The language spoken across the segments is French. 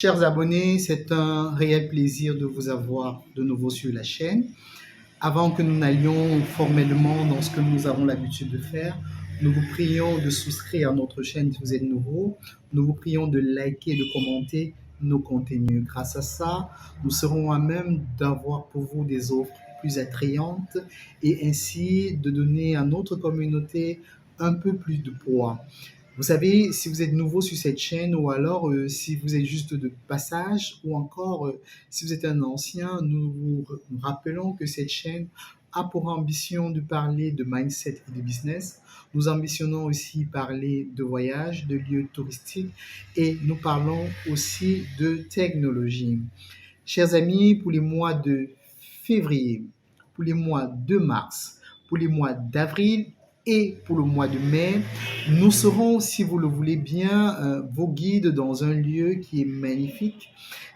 Chers abonnés, c'est un réel plaisir de vous avoir de nouveau sur la chaîne. Avant que nous n'allions formellement dans ce que nous avons l'habitude de faire, nous vous prions de souscrire à notre chaîne si vous êtes nouveau. Nous vous prions de liker et de commenter nos contenus. Grâce à ça, nous serons à même d'avoir pour vous des offres plus attrayantes et ainsi de donner à notre communauté un peu plus de poids. Vous savez, si vous êtes nouveau sur cette chaîne ou alors si vous êtes juste de passage ou encore si vous êtes un ancien, nous vous rappelons que cette chaîne a pour ambition de parler de mindset et de business. Nous ambitionnons aussi parler de voyage, de lieux touristiques et nous parlons aussi de technologie. Chers amis, pour les mois de février, pour les mois de mars, pour les mois d'avril et pour le mois de mai, nous serons, si vous le voulez bien, vos guides dans un lieu qui est magnifique,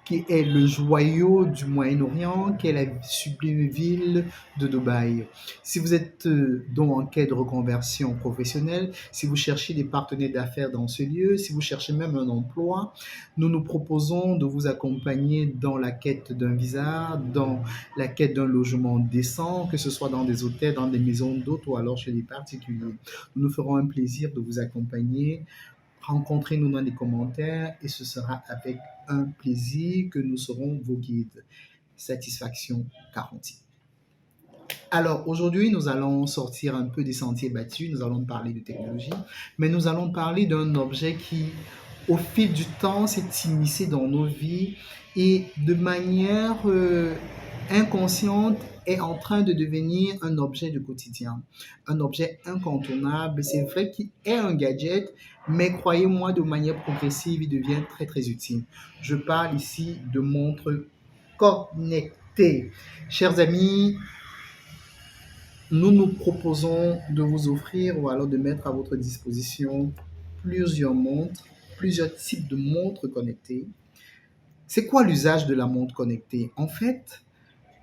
qui est le joyau du Moyen-Orient, qui est la sublime ville de Dubaï. Si vous êtes donc en quête de reconversion professionnelle, si vous cherchez des partenaires d'affaires dans ce lieu, si vous cherchez même un emploi, nous nous proposons de vous accompagner dans la quête d'un visa, dans la quête d'un logement décent, que ce soit dans des hôtels, dans des maisons d'hôtes ou alors chez des particuliers. Nous nous ferons un plaisir de vous accompagner. Rencontrez-nous dans les commentaires et ce sera avec un plaisir que nous serons vos guides. Satisfaction garantie. Alors aujourd'hui, nous allons sortir un peu des sentiers battus, nous allons parler de technologie, mais nous allons parler d'un objet qui, au fil du temps, s'est immiscé dans nos vies et de manière inconsciente est en train de devenir un objet du quotidien, un objet incontournable. C'est vrai qu'il est un gadget, mais croyez-moi, de manière progressive, il devient très très utile. Je parle ici de montres connectées. Chers amis, nous nous proposons de vous offrir ou alors de mettre à votre disposition plusieurs montres, plusieurs types de montres connectées. C'est quoi l'usage de la montre connectée? En fait,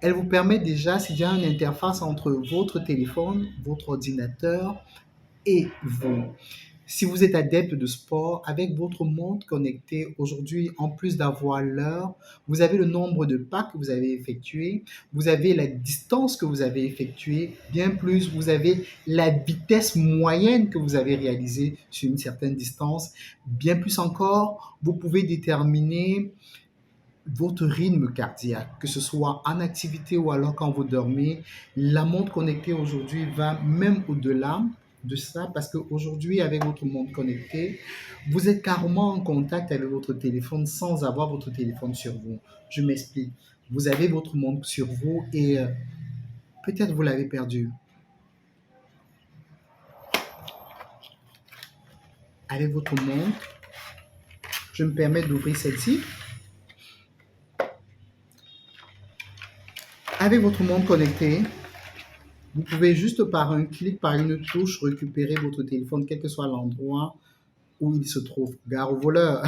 elle vous permet déjà, s'il y a une interface entre votre téléphone, votre ordinateur et vous. Si vous êtes adepte de sport, avec votre montre connectée aujourd'hui, en plus d'avoir l'heure, vous avez le nombre de pas que vous avez effectués, vous avez la distance que vous avez effectuée, bien plus, vous avez la vitesse moyenne que vous avez réalisée sur une certaine distance, bien plus encore, vous pouvez déterminer votre rythme cardiaque, que ce soit en activité ou alors quand vous dormez. La montre connectée aujourd'hui va même au-delà de ça parce qu'aujourd'hui, avec votre montre connectée, vous êtes carrément en contact avec votre téléphone sans avoir votre téléphone sur vous. Je m'explique. Vous avez votre montre sur vous et peut-être vous l'avez perdu. Avec votre montre, je me permets d'ouvrir celle-ci. Avec votre montre connectée, vous pouvez juste par un clic, par une touche, récupérer votre téléphone, quel que soit l'endroit où il se trouve. Gare au voleur.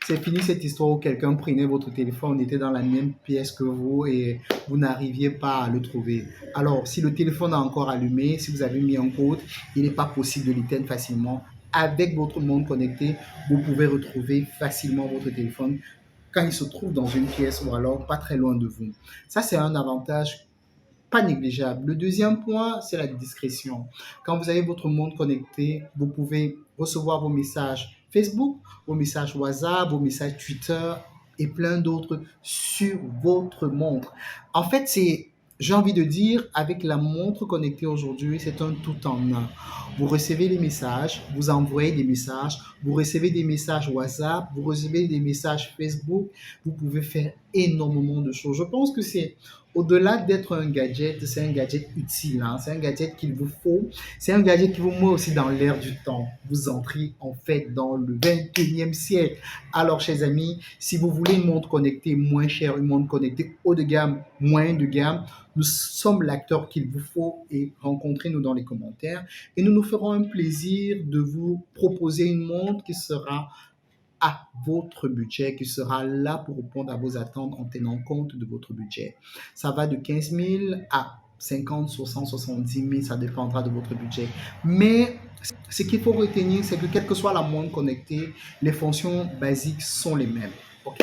C'est fini cette histoire où quelqu'un prenait votre téléphone, était dans la même pièce que vous et vous n'arriviez pas à le trouver. Alors, si le téléphone est encore allumé, si vous avez mis un code, il n'est pas possible de l'éteindre facilement. Avec votre montre connectée, vous pouvez retrouver facilement votre téléphone quand il se trouve dans une pièce ou alors pas très loin de vous. Ça, c'est un avantage pas négligeable. Le deuxième point, c'est la discrétion. Quand vous avez votre montre connectée, vous pouvez recevoir vos messages Facebook, vos messages WhatsApp, vos messages Twitter et plein d'autres sur votre montre. En fait, j'ai envie de dire, avec la montre connectée aujourd'hui, c'est un tout en un. Vous recevez les messages, vous envoyez des messages, vous recevez des messages WhatsApp, vous recevez des messages Facebook, vous pouvez faire énormément de choses. Je pense que c'est au-delà d'être un gadget, c'est un gadget utile, hein. C'est un gadget qu'il vous faut. C'est un gadget qui vous met aussi dans l'air du temps. Vous entrez en fait dans le 21e siècle. Alors, chers amis, si vous voulez une montre connectée moins chère, une montre connectée haut de gamme, moyen de gamme, nous sommes l'acteur qu'il vous faut et rencontrez-nous dans les commentaires. Et nous nous ferons un plaisir de vous proposer une montre qui sera à votre budget, qui sera là pour répondre à vos attentes en tenant compte de votre budget. Ça va de 15 000 à 50, 60, 70 000, ça dépendra de votre budget. Mais Ce qu'il faut retenir, c'est que quelle que soit la montre connectée, les fonctions basiques sont les mêmes. OK?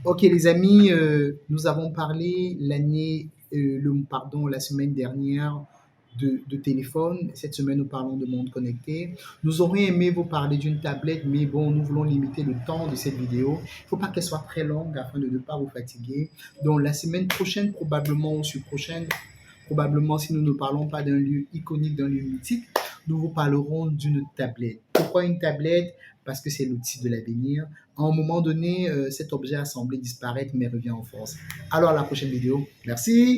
Ok, les amis, nous avons parlé la semaine dernière de téléphone. Cette semaine, nous parlons de monde connecté. Nous aurions aimé vous parler d'une tablette, mais bon, nous voulons limiter le temps de cette vidéo. Il ne faut pas qu'elle soit très longue afin de ne pas vous fatiguer. Donc, la semaine prochaine, probablement, ou sur prochaine, probablement, si nous ne parlons pas d'un lieu iconique, d'un lieu mythique, nous vous parlerons d'une tablette. Pourquoi une tablette? Parce que c'est l'outil de l'avenir. À un moment donné, cet objet a semblé disparaître, mais revient en force. Alors, à la prochaine vidéo. Merci.